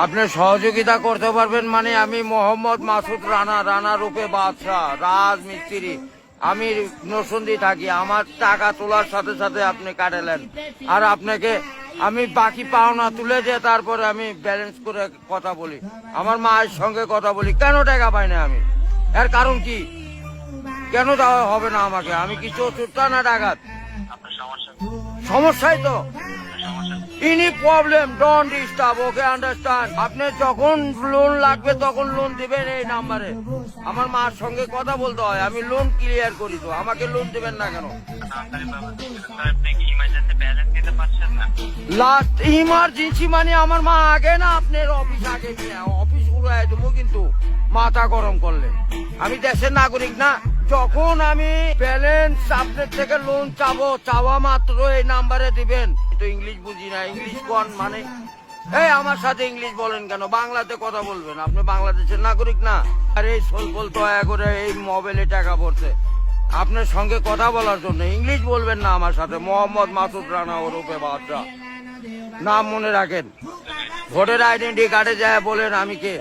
আপনি সহযোগিতা করতে পারবেন মানে আমি মোহাম্মদ মাসুদ রানা, রানা রূপে বাদশাহ, রাজমিস্ত্রি। আমি নরসিংদী থাকি। আমার টাকা তোলার সাথে সাথে আপনি কাটালেন, আর আপনাকে আমি বাকি পাওনা তুলে দিয়ে তারপরে আমি ব্যালেন্স করে কথা বলি, আমার মায়ের সঙ্গে কথা বলি। কেন টাকা পাই না আমি? এর কারণ কি? কেন দেওয়া হবে না আমাকে? আমি কি চতুর্থা না ডাকাত? সমস্যাই তো any problem, don't disturb, okay understand. আপনি যখন লোন লাগবে তখন লোন দিবেন এই নাম্বারে। আমার মার সঙ্গে কথা বলতে হয়, আমি লোন ক্লিয়ার করি। তো আমাকে লোন দিবেন না কেন? লাস্ট ইমার্জেন্সি মানে আমার মা আগে না আপনার অফিস আগে কিনা অফিস উড়াই দেবো কিন্তু মাথা গরম করলে। আমি দেশের নাগরিক না। যখন আমি ব্যালেন্স আপনার থেকে লোন চাবো, চাওয়া মাত্র এই নাম্বারে দিবেন। তো ইংলিশ বুঝি না, ইংলিশ কোন মানে? এই আমার সাথে ইংলিশ বলেন কেন? বাংলাতে কথা বলবেন। আপনি বাংলাদেশের নাগরিক না? আর এই সোল দয়া করে এই মোবাইলে টাকা পড়ছে আপনার সঙ্গে কথা বলার জন্য। ইংলিশ বলবেন না আমার সাথে। মোহাম্মদ মাসুদ রানা ওরফে বাদশাহ, নাম মনে রাখেন। ভোটার আইডেন্টি কার্ডে যায় বলেন আমি কে।